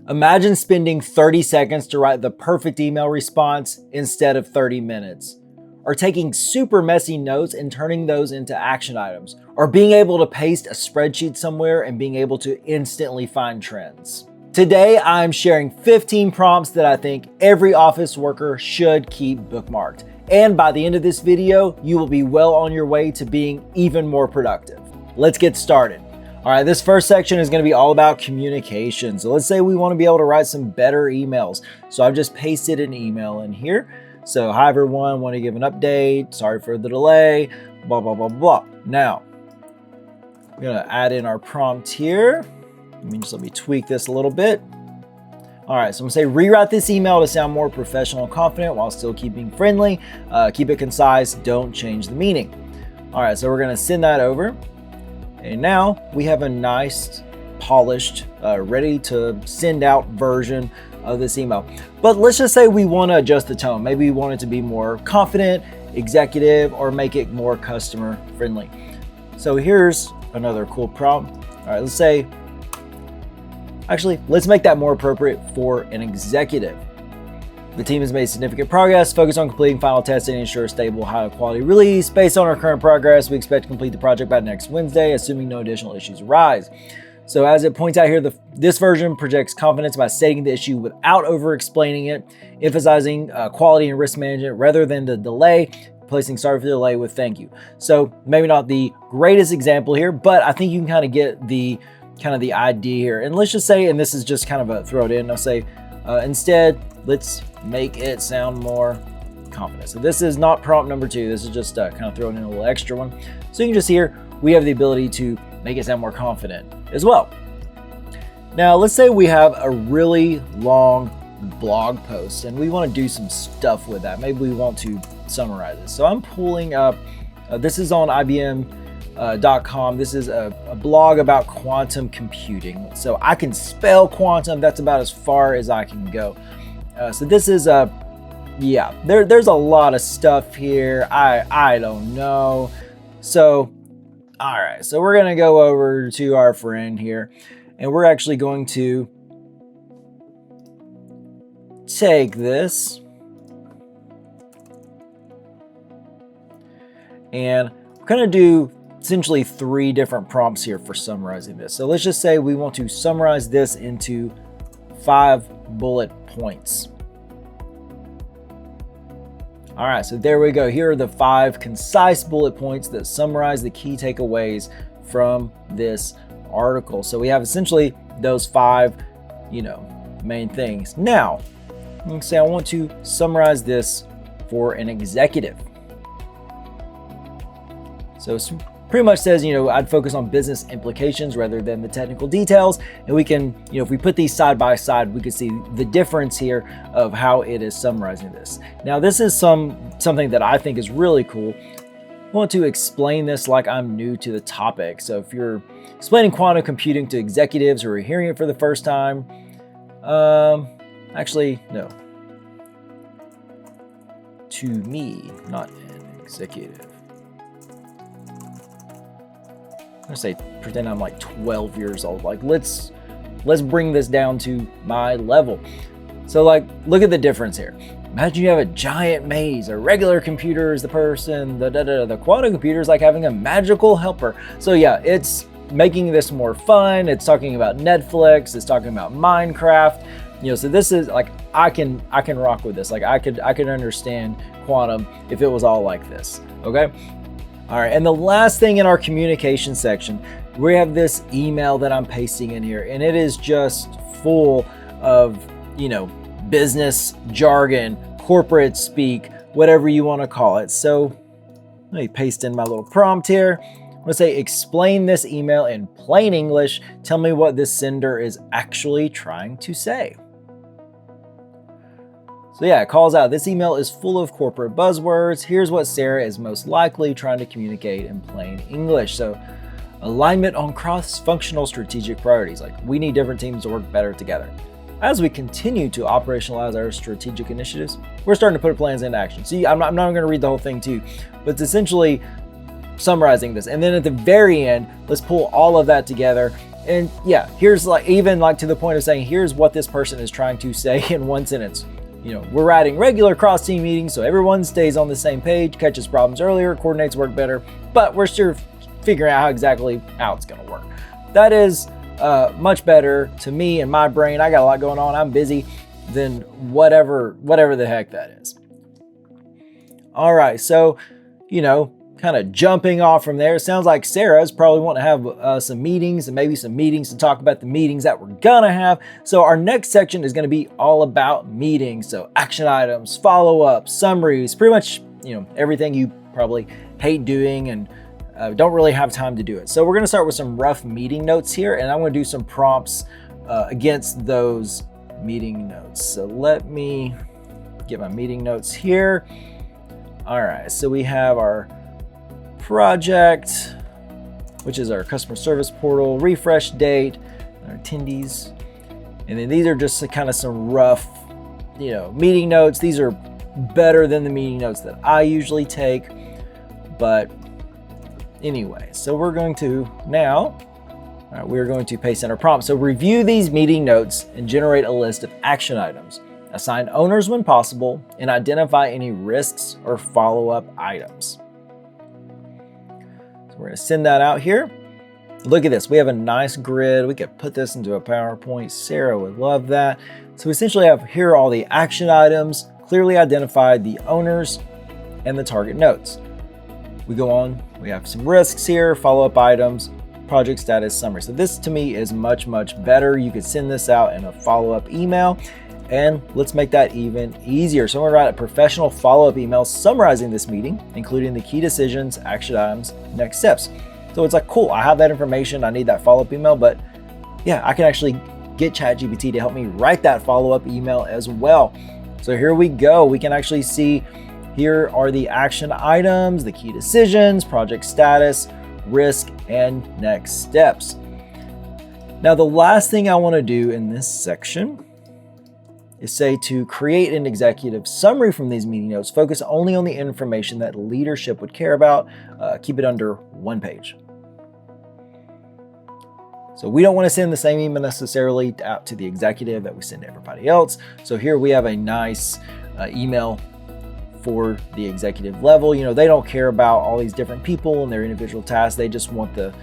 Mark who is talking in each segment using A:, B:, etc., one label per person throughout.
A: Imagine spending 30 seconds to write the perfect email response instead of 30 minutes. Or taking super messy notes and turning those into action items. Or being able to paste a spreadsheet somewhere and being able to instantly find trends. Today, I'm sharing 15 prompts that I think every office worker should keep bookmarked. And by the end of this video, you will be well on your way to being even more productive. Let's get started. All right, this first section is going to be all about communication. So let's say we want to be able to write some better emails. So I've just pasted an email in here. So hi everyone, want to give an update. Sorry for the delay, blah, blah, blah, blah. Now, I'm going to add in our prompt here. Let me tweak this a little bit. All right, so I'm gonna say rewrite this email to sound more professional and confident while still keeping friendly. Keep it concise, don't change the meaning. All right, so we're gonna send that over. And now we have a nice, polished, ready to send out version of this email. But let's just say we want to adjust the tone. Maybe we want it to be more confident, executive, or make it more customer friendly. So here's another cool prompt. All right, let's make that more appropriate for an executive. The team has made significant progress, focused on completing final testing and ensure a stable, high quality release. Based on our current progress, we expect to complete the project by next Wednesday, assuming no additional issues arise. So as it points out here, this version projects confidence by stating the issue without over-explaining it, emphasizing quality and risk management rather than the delay, placing sorry for the delay with thank you. So maybe not the greatest example here, but I think you can kind of get the idea here. And let's just say, and this is just kind of a throw it in, I'll say, instead, let's make it sound more confident. So this is not prompt number 2. This is just kind of throwing in a little extra one. So you can just hear, we have the ability to make it sound more confident as well. Now, let's say we have a really long blog post and we want to do some stuff with that. Maybe we want to summarize it. So I'm pulling up, this is on IBM.com. This is a blog about quantum computing. So I can spell quantum. That's about as far as I can go. So this is there's a lot of stuff here. I don't know. So, all right. So we're going to go over to our friend here and we're actually going to take this and we're going to do essentially 3 different prompts here for summarizing this. So let's just say we want to summarize this into 5 bullet points. All right, so there we go. Here are the 5 concise bullet points that summarize the key takeaways from this article. So we have essentially those 5, main things. Now, I'm gonna say I want to summarize this for an executive. So pretty much says, I'd focus on business implications rather than the technical details. And we can, if we put these side by side, we can see the difference here of how it is summarizing this. Now, this is something that I think is really cool. I want to explain this like I'm new to the topic. So if you're explaining quantum computing to executives who are hearing it for the first time, actually, no. To me, not an executive. I'm gonna say pretend I'm like 12 years old. Like let's bring this down to my level. So look at the difference here. Imagine you have a giant maze. A regular computer is the person. The quantum computer is like having a magical helper. So yeah, it's making this more fun. It's talking about Netflix. It's talking about Minecraft. So this is like I can rock with this. Like I could understand quantum if it was all like this. Okay. All right, and the last thing in our communication section, we have this email that I'm pasting in here, and it is just full of, business jargon, corporate speak, whatever you want to call it. So let me paste in my little prompt here. I'm gonna say, explain this email in plain English. Tell me what this sender is actually trying to say. So yeah, it calls out, this email is full of corporate buzzwords. Here's what Sarah is most likely trying to communicate in plain English. So alignment on cross-functional strategic priorities. Like we need different teams to work better together. As we continue to operationalize our strategic initiatives, we're starting to put plans into action. See, I'm not going to read the whole thing to you, but it's essentially summarizing this. And then at the very end, let's pull all of that together And yeah, here's like, even like to the point of saying, here's what this person is trying to say in one sentence. You know, we're writing regular cross-team meetings so everyone stays on the same page, catches problems earlier, coordinates work better, but we're still figuring out exactly how it's going to work. That is much better to me and my brain. I got a lot going on. I'm busy than whatever the heck that is. All right, so, you know, kind of jumping off from there, it sounds like Sarah's probably want to have some meetings and maybe some meetings to talk about the meetings that we're gonna have. So our next section is gonna be all about meetings. So action items, follow-up, summaries, pretty much, you know, everything you probably hate doing and don't really have time to do it. So we're gonna start with some rough meeting notes here, and I'm gonna do some prompts against those meeting notes. So let me get my meeting notes here. All right, so we have our project, which is our customer service portal, refresh date, our attendees. And then these are just kind of some rough, you know, meeting notes. These are better than the meeting notes that I usually take. But anyway, so we're going to now, we're going to paste in our prompt. So review these meeting notes and generate a list of action items. Assign owners when possible and identify any risks or follow-up items. So we're going to send that out here. Look at this. We have a nice grid. We could put this into a PowerPoint. Sarah would love that. So we essentially have here are all the action items, clearly identified the owners and the target notes. We go on. We have some risks here, follow-up items, project status summary. So this to me is much, much better. You could send this out in a follow-up email. And let's make that even easier. So I'm gonna write a professional follow-up email summarizing this meeting, including the key decisions, action items, next steps. So it's like, cool, I have that information, I need that follow-up email, but yeah, I can actually get ChatGPT to help me write that follow-up email as well. So here we go. We can actually see here are the action items, the key decisions, project status, risk, and next steps. Now, the last thing I wanna do in this section is say to create an executive summary from these meeting notes, focus only on the information that leadership would care about, keep it under one page. So we don't want to send the same email necessarily out to the executive that we send to everybody else. So here we have a nice email for the executive level. You know, they don't care about all these different people and their individual tasks. They just want the,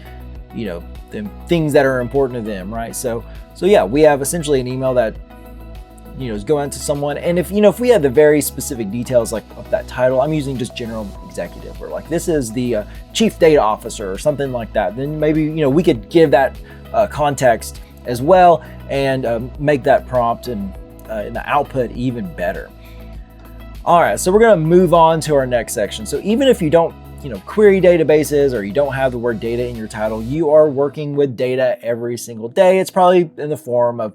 A: you know, the things that are important to them, right? So yeah, we have essentially an email that, you know, is going to someone. And if, you know, if we had the very specific details like of that title, I'm using just general executive, or like this is the chief data officer or something like that, then maybe, you know, we could give that context as well and make that prompt and the output even better. All right, so we're gonna move on to our next section. So even if you don't, you know, query databases or you don't have the word data in your title, you are working with data every single day. It's probably in the form of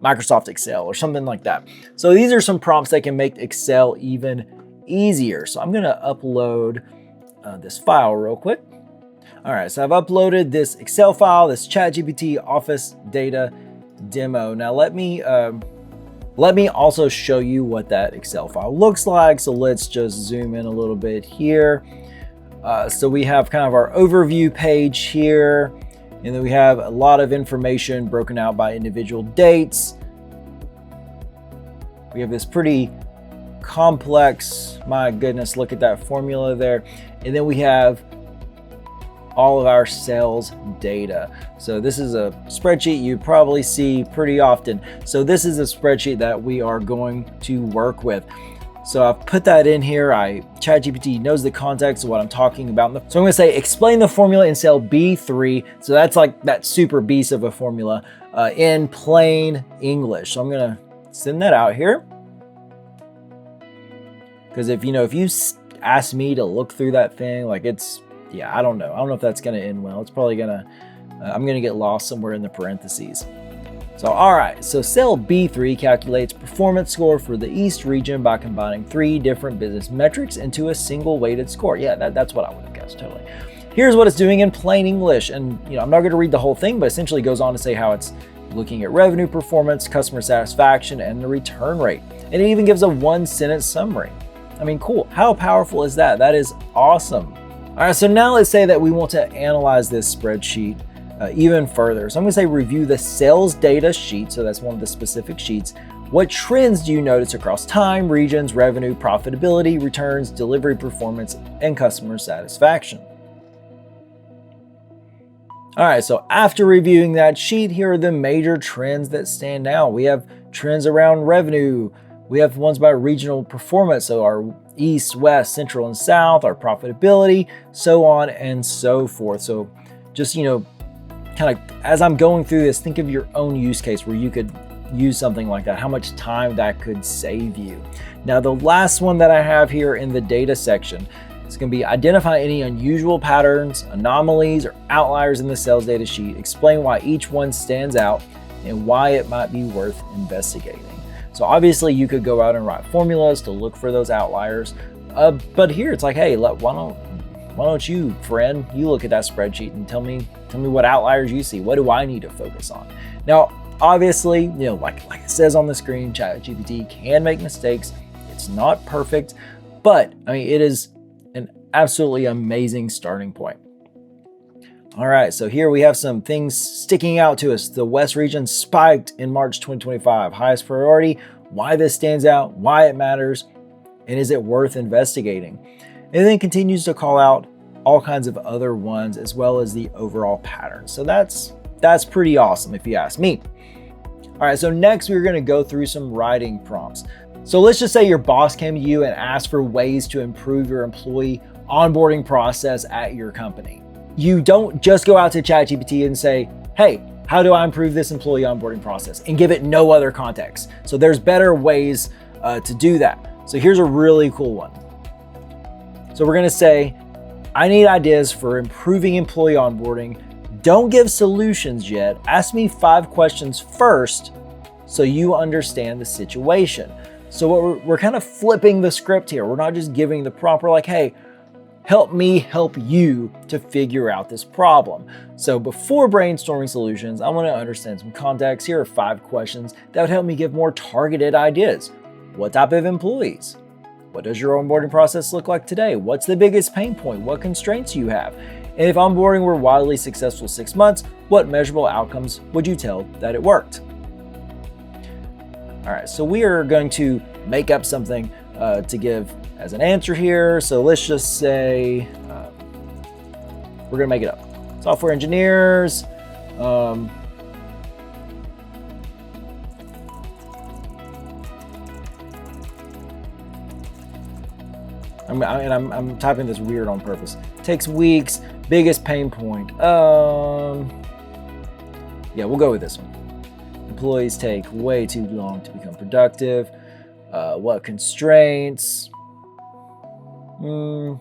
A: Microsoft Excel or something like that. So these are some prompts that can make Excel even easier. So I'm gonna upload this file real quick. All right, so I've uploaded this Excel file, this ChatGPT Office Data Demo. Now let me also show you what that Excel file looks like. So let's just zoom in a little bit here. So we have kind of our overview page here. And then we have a lot of information broken out by individual dates. We have this pretty complex, my goodness, look at that formula there. And then we have all of our sales data. So this is a spreadsheet you probably see pretty often. So this is a spreadsheet that we are going to work with. So I've put that in here. ChatGPT knows the context of what I'm talking about. So I'm gonna say, explain the formula in cell B3. So that's like that super beast of a formula in plain English. So I'm gonna send that out here. Because if you ask me to look through that thing, like yeah, I don't know. I don't know if that's gonna end well. It's probably gonna, I'm gonna get lost somewhere in the parentheses. So, all right, so cell B3 calculates performance score for the East region by combining 3 different business metrics into a single weighted score. Yeah, that's what I would have guessed, totally. Here's what it's doing in plain English. And, you know, I'm not gonna read the whole thing, but essentially goes on to say how it's looking at revenue performance, customer satisfaction, and the return rate. And it even gives a 1-sentence summary. I mean, cool, how powerful is that? That is awesome. All right, so now let's say that we want to analyze this spreadsheet even further. So I'm going to say review the sales data sheet. So that's one of the specific sheets. What trends do you notice across time, regions, revenue, profitability, returns, delivery performance, and customer satisfaction? All right, so after reviewing that sheet, here are the major trends that stand out. We have trends around revenue. We have ones by regional performance, so our east, west, central, and south, our profitability, so on and so forth. So just, kind of as I'm going through this, think of your own use case where you could use something like that, how much time that could save you. Now, the last one that I have here in the data section is going to be identify any unusual patterns, anomalies, or outliers in the sales data sheet. Explain why each one stands out and why it might be worth investigating. So obviously you could go out and write formulas to look for those outliers. But here it's like, hey, why don't you, friend, you look at that spreadsheet and tell me what outliers you see. What do I need to focus on? Now, obviously, like it says on the screen, ChatGPT can make mistakes. It's not perfect, but it is an absolutely amazing starting point. All right, so here we have some things sticking out to us. The West region spiked in March 2025. Highest priority, why this stands out, why it matters, and is it worth investigating? And then continues to call out all kinds of other ones as well as the overall pattern. So that's pretty awesome if you ask me. All right, so next we're gonna go through some writing prompts. So let's just say your boss came to you and asked for ways to improve your employee onboarding process at your company. You don't just go out to ChatGPT and say, hey, how do I improve this employee onboarding process? And give it no other context. So there's better ways to do that. So here's a really cool one. So we're gonna say, I need ideas for improving employee onboarding. Don't give solutions yet. Ask me 5 questions first so you understand the situation. So we're kind of flipping the script here. We're not just giving the prompt. We're like, hey, help me help you to figure out this problem. So before brainstorming solutions, I want to understand some context. Here are 5 questions that would help me give more targeted ideas. What type of employees? What does your onboarding process look like today? What's the biggest pain point? What constraints you have? And if onboarding were wildly successful 6 months, what measurable outcomes would you tell that it worked? All right, so we are going to make up something to give as an answer here. So let's just say, we're gonna make it up. Software engineers, I'm typing this weird on purpose. Takes weeks, biggest pain point. Yeah, we'll go with this one. Employees take way too long to become productive. What constraints? We'll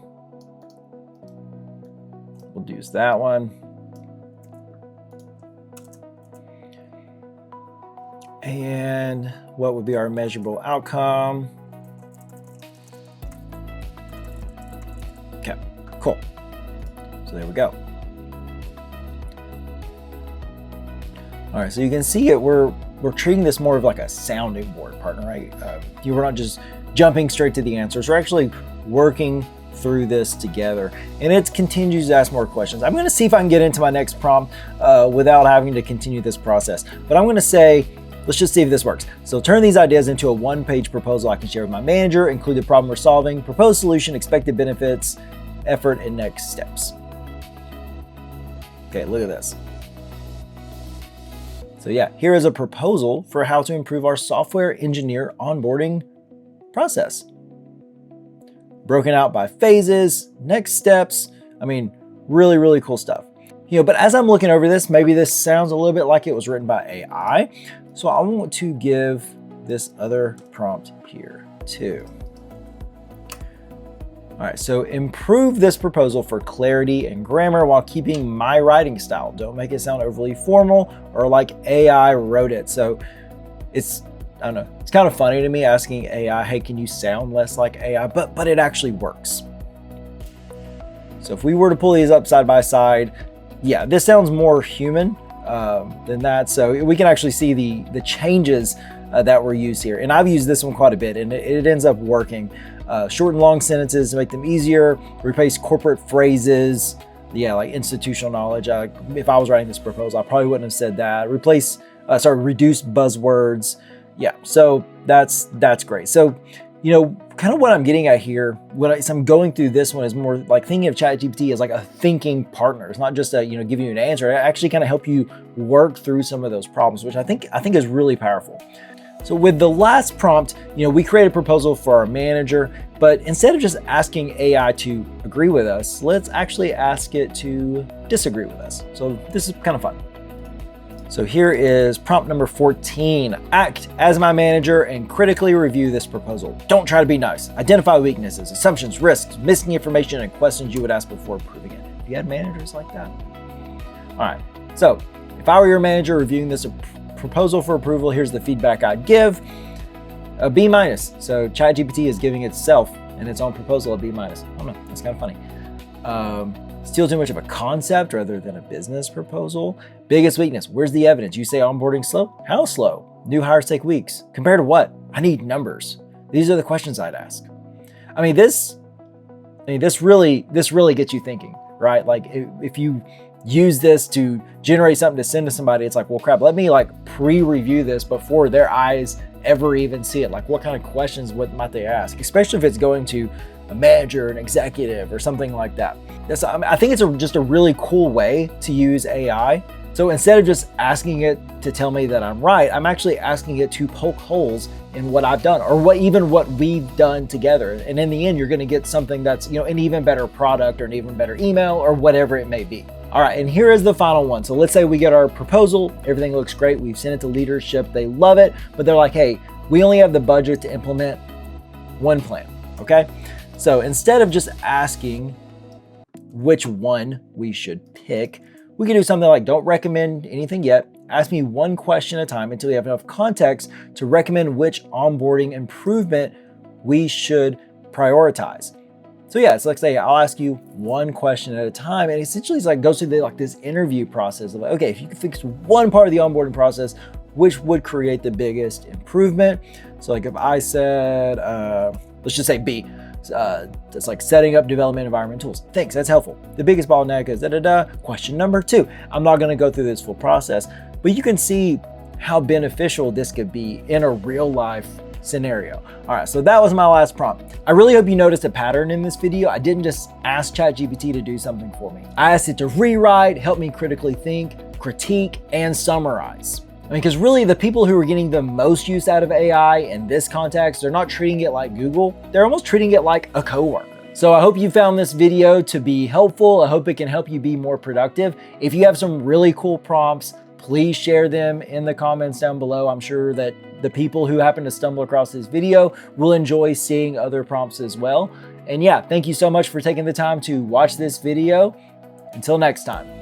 A: use that one. And what would be our measurable outcome? Okay, cool. So there we go. All right, so you can see it. We're treating this more of like a sounding board, partner, right? We're not just jumping straight to the answers. We're actually working through this together, and it continues to ask more questions. I'm going to see if I can get into my next prompt without having to continue this process. But I'm going to say, let's just see if this works. So turn these ideas into a 1-page proposal I can share with my manager, include the problem we're solving, proposed solution, expected benefits, effort, and next steps. Okay, look at this. So yeah, here is a proposal for how to improve our software engineer onboarding process. Broken out by phases, next steps. Really, really cool stuff. But as I'm looking over this, maybe this sounds a little bit like it was written by AI. So I want to give this other prompt here too. All right, so improve this proposal for clarity and grammar while keeping my writing style. Don't make it sound overly formal or like AI wrote it. So it's kind of funny to me asking AI, hey, can you sound less like AI? But it actually works. So if we were to pull these up side by side, yeah, this sounds more human than that. So we can actually see the changes that were used here. And I've used this one quite a bit, and it ends up working. Short and long sentences to make them easier, replace corporate phrases, yeah, like institutional knowledge. If I was writing this proposal, I probably wouldn't have said that. Reduce buzzwords. Yeah, so that's great. So, kind of what I'm getting at here, as I'm going through this one, is more like thinking of ChatGPT as like a thinking partner. It's not just giving you an answer. It actually kind of help you work through some of those problems, which I think is really powerful. So with the last prompt, we create a proposal for our manager, but instead of just asking AI to agree with us, let's actually ask it to disagree with us. So this is kind of fun. So here is prompt number 14. Act as my manager and critically review this proposal. Don't try to be nice. Identify weaknesses, assumptions, risks, missing information, and questions you would ask before approving it. Have you had managers like that? All right. So if I were your manager reviewing this proposal for approval, here's the feedback I'd give. A B-. So ChatGPT is giving itself and its own proposal a B-. I don't know. That's kind of funny. Still too much of a concept rather than a business proposal. Biggest weakness. Where's the evidence? You say onboarding slow? How slow? New hires take weeks. Compared to what? I need numbers. These are the questions I'd ask. This really gets you thinking, right? Like if you use this to generate something to send to somebody, it's like, well, crap, let me like pre-review this before their eyes ever even see it. Like what kind of questions might they ask? Especially if it's going to a manager, an executive, or something like that. I think it's just a really cool way to use AI. So instead of just asking it to tell me that I'm right, I'm actually asking it to poke holes in what I've done or what we've done together. And in the end, you're going to get something that's, an even better product or an even better email or whatever it may be. All right, and here is the final one. So let's say we get our proposal, everything looks great. We've sent it to leadership. They love it, but they're like, hey, we only have the budget to implement one plan, okay? So instead of just asking which one we should pick, we can do something like, don't recommend anything yet. Ask me one question at a time until you have enough context to recommend which onboarding improvement we should prioritize. So yeah, it's like say, I'll ask you one question at a time. And essentially it's like goes through this interview process of like, okay, if you could fix one part of the onboarding process, which would create the biggest improvement? So like if I said, let's just say B, it's like setting up development environment tools. Thanks, that's helpful. The biggest bottleneck is question number 2. I'm not gonna go through this full process, but you can see how beneficial this could be in a real life scenario. All right, so that was my last prompt. I really hope you noticed a pattern in this video. I didn't just ask ChatGPT to do something for me. I asked it to rewrite, help me critically think, critique, and summarize. Because really the people who are getting the most use out of AI in this context, they're not treating it like Google. They're almost treating it like a coworker. So I hope you found this video to be helpful. I hope it can help you be more productive. If you have some really cool prompts, please share them in the comments down below. I'm sure that the people who happen to stumble across this video will enjoy seeing other prompts as well. And yeah, thank you so much for taking the time to watch this video. Until next time.